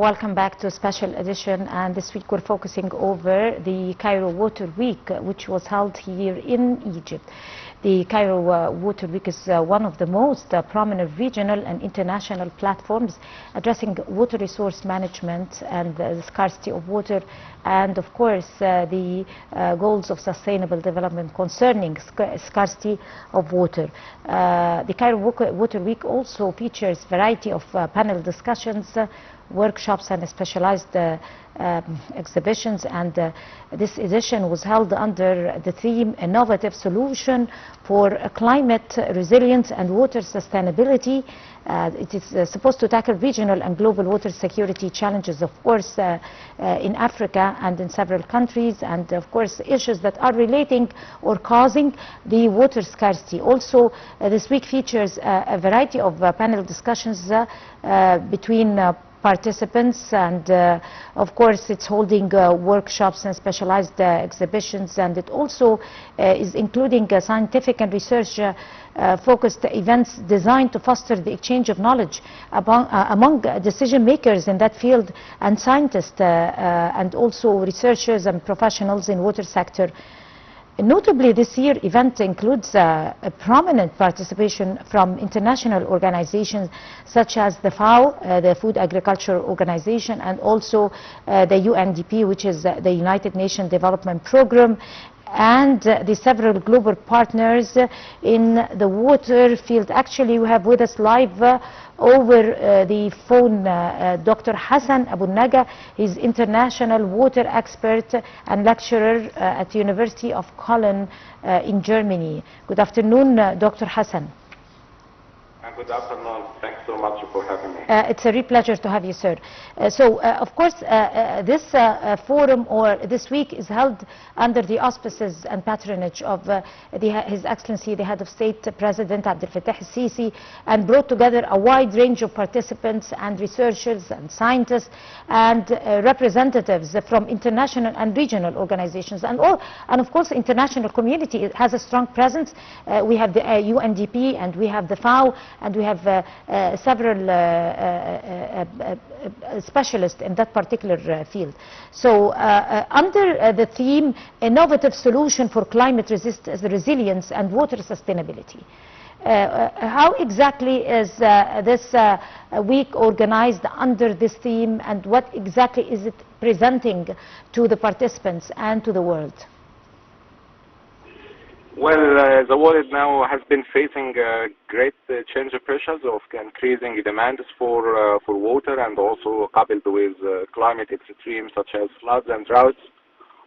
Welcome back to a special edition, and this week we're focusing over the Cairo Water Week, which was held here in Egypt. The Cairo Water Week is one of the most prominent regional and international platforms addressing water resource management and the scarcity of water, and of course the goals of sustainable development concerning scarcity of water. The Cairo Water Week also features a variety of panel discussions, workshops and specialized exhibitions, and this edition was held under the theme Innovative Solution for Climate Resilience and Water Sustainability. It is supposed to tackle regional and global water security challenges, of course, in Africa and in several countries, and of course issues that are relating or causing the water scarcity. Also, this week features a variety of panel discussions between participants, and of course it's holding workshops and specialized exhibitions, and it also is including scientific and research focused events designed to foster the exchange of knowledge among decision makers in that field, and scientists and also researchers and professionals in water sector. Notably, this year event includes a prominent participation from international organizations such as the FAO, the Food Agriculture Organization, and also the UNDP, which is the United Nations Development Program, and the several global partners in the water field. Actually, we have with us live over the phone Dr. Hassan Abul Naga. He's international water expert and lecturer at the University of Cologne in Germany. Good afternoon, Dr. Hassan. Good afternoon. Thanks so much for having me. It's a real pleasure to have you, sir. Of course, this forum or this week is held under the auspices and patronage of His Excellency, the Head of State, President Abdel Fattah al-Sisi, and brought together a wide range of participants and researchers and scientists and representatives from international and regional organizations, and of course international community. It has a strong presence. We have the UNDP, and we have the FAO, and we have several specialists in that particular field. So under the theme Innovative Solution for Climate Resilience and Water Sustainability, how exactly is this week organized under this theme, and what exactly is it presenting to the participants and to the world? Well, the world now has been facing great change pressures of increasing demands for water, and also coupled with climate extremes such as floods and droughts.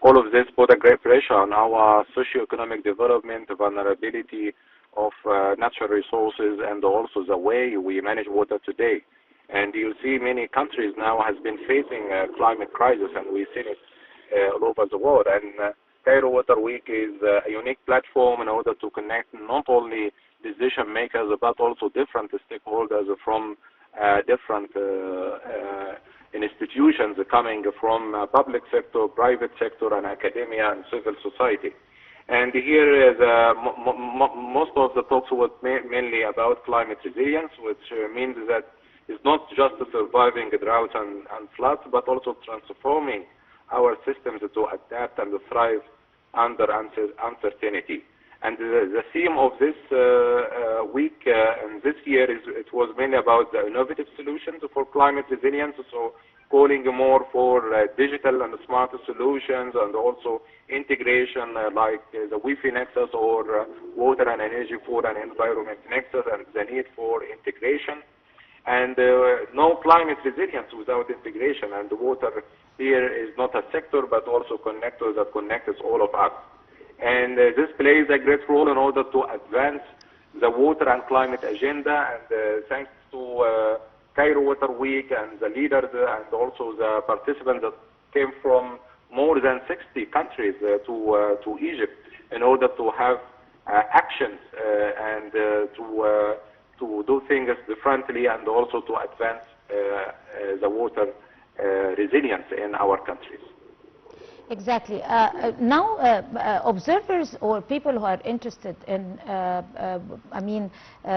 All of this put a great pressure on our socio-economic development, vulnerability of natural resources, and also the way we manage water today. And you see many countries now has been facing a climate crisis, and we've seen it all over the world. And Cairo Water Week is a unique platform in order to connect not only decision makers but also different stakeholders from different institutions coming from public sector, private sector, and academia and civil society. And here is most of the talks were mainly about climate resilience, which means that it's not just surviving droughts and floods, but also transforming our systems to adapt and thrive under uncertainty. And the theme of this week and this year it was mainly about the innovative solutions for climate resilience, so calling more for digital and smart solutions, and also integration like the Wi-Fi nexus or water and energy, food and environment nexus, and the need for integration. And no climate resilience without integration, and the water here is not a sector but also connector that connects all of us. And this plays a great role in order to advance the water and climate agenda, and thanks to Cairo Water Week and the leaders and also the participants that came from more than 60 countries to Egypt in order to have actions and to do things differently, and also to advance the water resilience in our countries. Exactly. Now, observers or people who are interested in,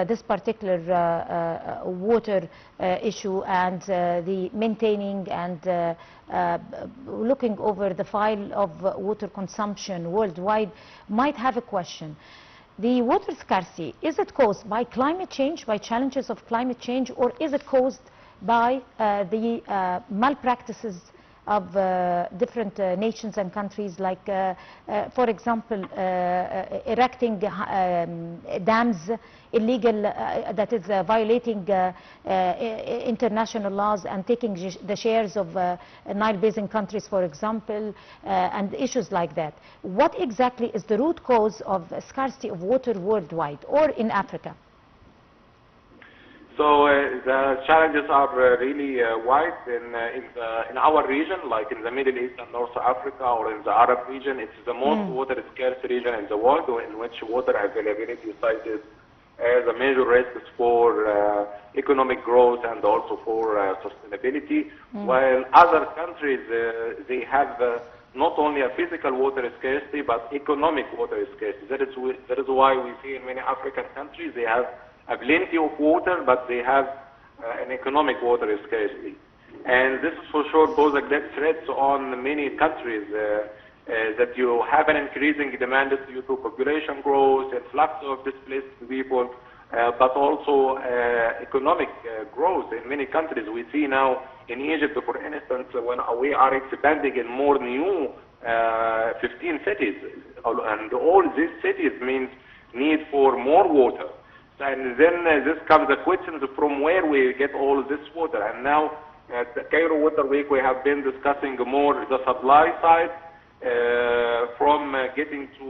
this particular water issue and the maintaining and looking over the file of water consumption worldwide might have a question. The water scarcity, is it caused by climate change, by challenges of climate change, or is it caused by the malpractices of different nations and countries, like, for example, erecting dams, illegal, that is violating international laws and taking the shares of Nile Basin countries, for example, and issues like that. What exactly is the root cause of scarcity of water worldwide or in Africa? So the challenges are really wide in our region, like in the Middle East and North Africa, or in the Arab region. It's the most water scarce region in the world, in which water availability is cited as a major risk for economic growth and also for sustainability. While other countries, they have not only a physical water scarcity, but economic water scarcity. That is why we see in many African countries they have plenty of water, but they have an economic water scarcity. And this is for sure pose a great threat on many countries, that you have an increasing demand due to population growth, influx of displaced people, but also economic growth in many countries. We see now in Egypt, for instance, when we are expanding in more new 15 cities, and all these cities means need for more water. And then this comes the questions from where we get all this water. And now at the Cairo Water Week, we have been discussing more the supply side, from getting to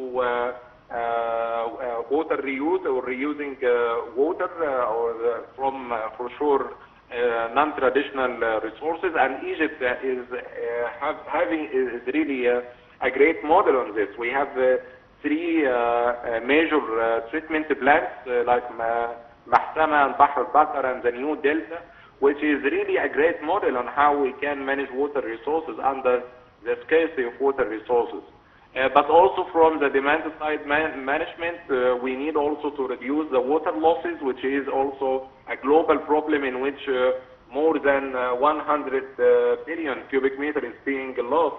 water reuse or reusing water, or from for sure non-traditional resources. And Egypt is is really a great model on this. We have three major treatment plants, like Mahsama and Bahr al-Bakr and the new Delta, which is really a great model on how we can manage water resources under the scarcity of water resources. But also from the demand side management, we need also to reduce the water losses, which is also a global problem in which more than 100 billion cubic meters is being lost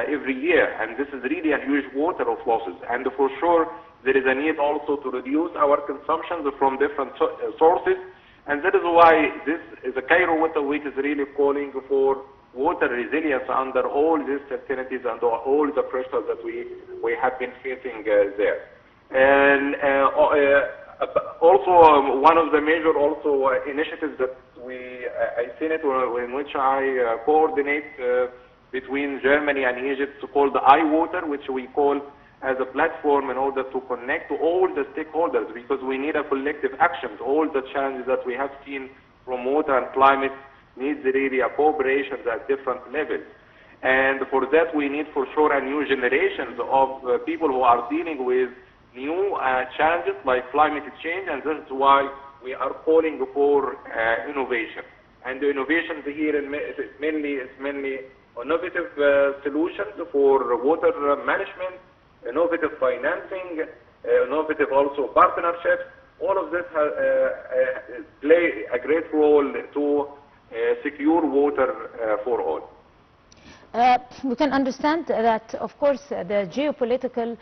every year, and this is really a huge water of losses. And for sure there is a need also to reduce our consumption from different sources, and that is why the Cairo Water Week is really calling for water resilience under all these uncertainties and all the pressures that we have been facing there. And also one of the major initiatives that I seen it in which I coordinate between Germany and Egypt, called the iWater, which we call as a platform in order to connect to all the stakeholders, because we need a collective action. All the challenges that we have seen from water and climate needs really a cooperation at different levels. And for that we need for sure a new generation of people who are dealing with new challenges like climate change, and this is why we are calling for innovation. And the innovations here is mainly innovative solutions for water management, innovative financing, innovative also partnerships. All of this play a great role to secure water for all. We can understand that, of course, the geopolitical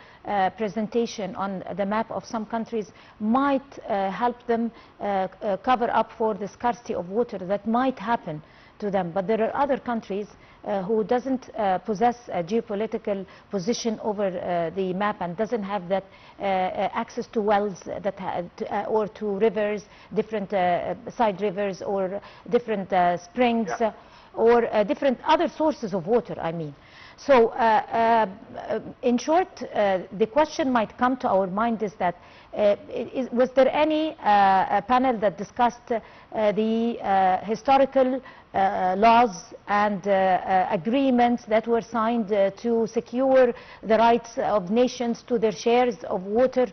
presentation on the map of some countries might help them cover up for the scarcity of water that might happen to them. But there are other countries who doesn't possess a geopolitical position over the map and doesn't have that access to wells that or to rivers, different side rivers or different springs. Yeah. Or different other sources of water, I mean. So in short, the question might come to our mind is that was there any panel that discussed the historical laws and agreements that were signed to secure the rights of nations to their shares of water?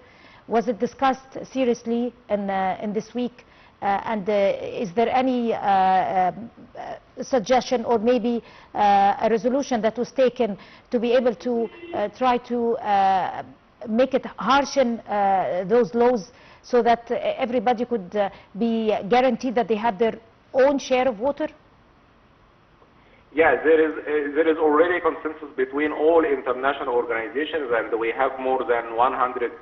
Was it discussed seriously in this week? And is there any suggestion or maybe a resolution that was taken to be able to try to make it harshen those laws so that everybody could be guaranteed that they had their own share of water? Yeah, there is already consensus between all international organizations, and we have more than 100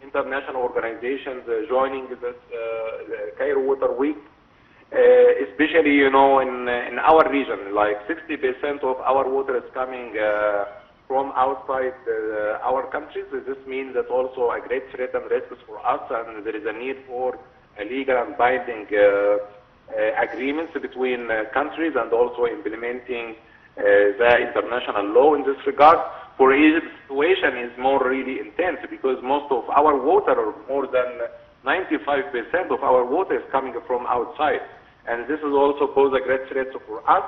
international organizations joining this Cairo Water Week. Especially, you know, in our region, like 60% of our water is coming from outside our countries. This means that also a great threat and risk for us, and there is a need for a legal and binding agreements between countries, and also implementing the international law in this regard. For Egypt, the situation is more really intense because most of our water, or more than 95% of our water, is coming from outside. And this is also pose a great threat for us.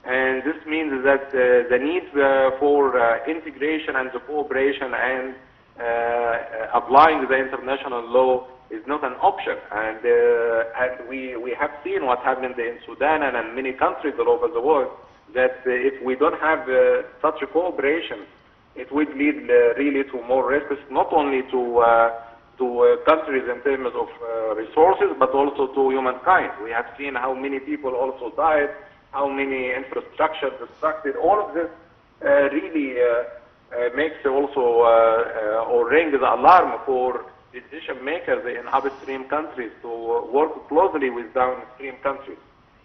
And this means that the need for integration and the cooperation and applying the international law is not an option. And we have seen what happened in Sudan and in many countries all over the world, that if we don't have such a cooperation, it would lead really to more risks, not only to countries in terms of resources, but also to humankind. We have seen how many people also died, how many infrastructure destructed. All of this really makes also or ring the alarm for decision makers in upstream countries to work closely with downstream countries.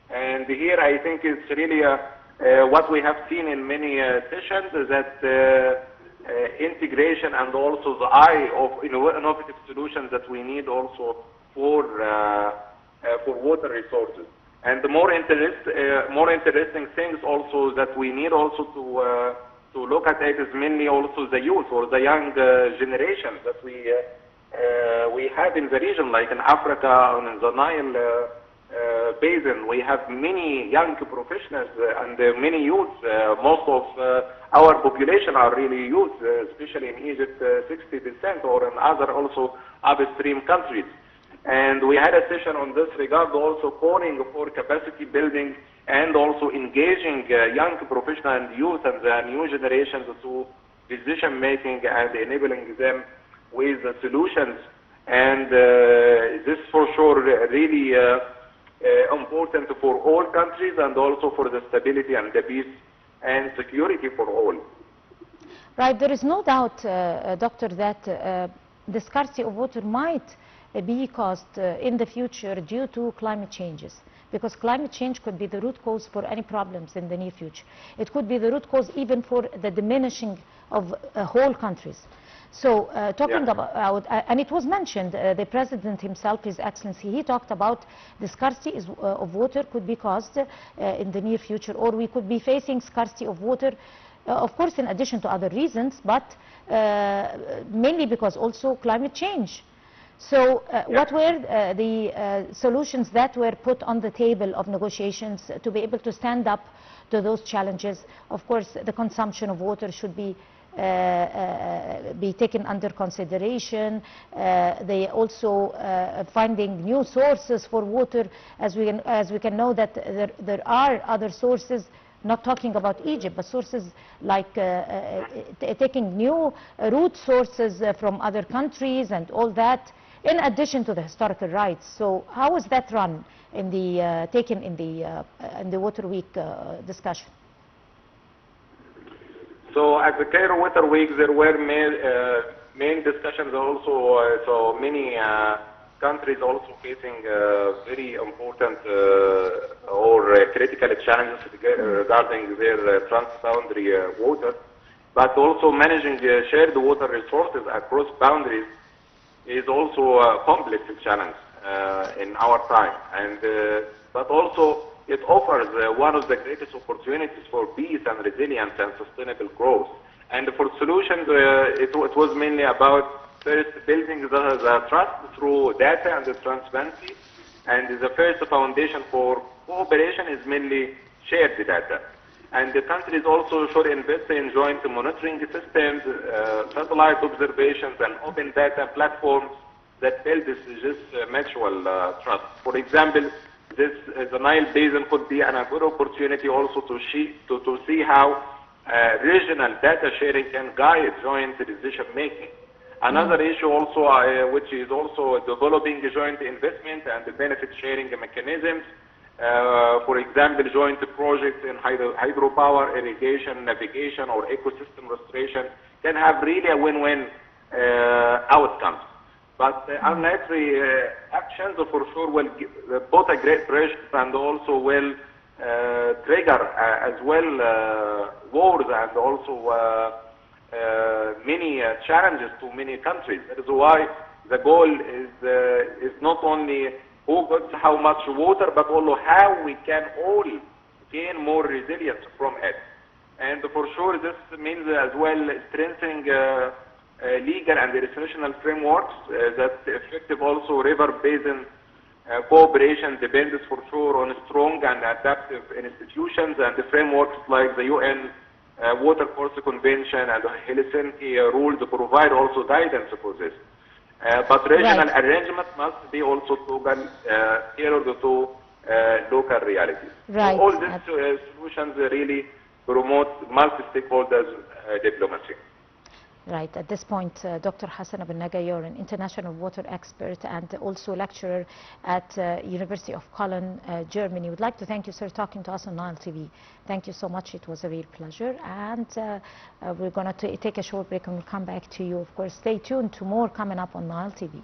And here I think it's really what we have seen in many sessions is that integration and also the eye of innovative solutions that we need also for water resources. And the more interesting things also that we need also to look at it is mainly also the youth or the young generation that we have in the region, like in Africa and in the Nile basin. We have many young professionals and many youth. Most of our population are really youth, especially in Egypt, 60%, or in other also upstream countries. And we had a session on this regard, also calling for capacity building and also engaging young professionals and youth and the new generations to decision making and enabling them with the solutions. And this for sure really important for all countries, and also for the stability and the peace and security for all. Right, there is no doubt, Doctor, that the scarcity of water might be caused in the future due to climate changes, because climate change could be the root cause for any problems in the near future. It could be the root cause even for the diminishing of whole countries. So talking about, and it was mentioned, the President himself, His Excellency, he talked about the scarcity of water could be caused in the near future, or we could be facing scarcity of water, of course in addition to other reasons, but mainly because also climate change. So what were the solutions that were put on the table of negotiations to be able to stand up to those challenges? Of course, the consumption of water should be taken under consideration. They also finding new sources for water, as we can know that there are other sources, not talking about Egypt, but sources like taking new root sources from other countries and all that, in addition to the historical rights. So how is that run in the taken in the Water Week discussion? So at the Cairo Water Week, there were main discussions also. So many countries also facing very important or critical challenges regarding their transboundary water, but also managing shared water resources across boundaries is also a complex challenge in our time. And but also it offers one of the greatest opportunities for peace and resilience and sustainable growth. And for solutions, it was mainly about first building the trust through data and the transparency. And the first foundation for cooperation is mainly shared data. And the countries also should invest in joint monitoring systems, satellite observations, and open data platforms that build this mutual trust. For example, the Nile Basin could be a good opportunity also to see how regional data sharing can guide joint decision making. Another issue also, which is also developing joint investment and the benefit sharing mechanisms. For example, joint projects in hydropower, irrigation, navigation, or ecosystem restoration can have really a win-win outcomes. But unless actions for sure will put a great pressure and also will trigger as well wars and also many challenges to many countries. That is why the goal is not only who gets how much water, but also how we can all gain more resilience from it. And for sure, this means as well strengthening legal and institutional frameworks that effective also river basin cooperation depends for sure on strong and adaptive institutions and the frameworks like the UN Water Course Convention and the Helsinki rules provide also guidance for this. But regional arrangements must be also tailored to local realities. Right. So all these solutions really promote multi-stakeholders diplomacy. Right. At this point, Dr. Hassan Abul Naga, you're an international water expert and also lecturer at University of Cologne, Germany. We'd like to thank you, sir, talking to us on Nile TV. Thank you so much. It was a real pleasure. And we're going to take a short break and we'll come back to you. Of course, stay tuned to more coming up on Nile TV.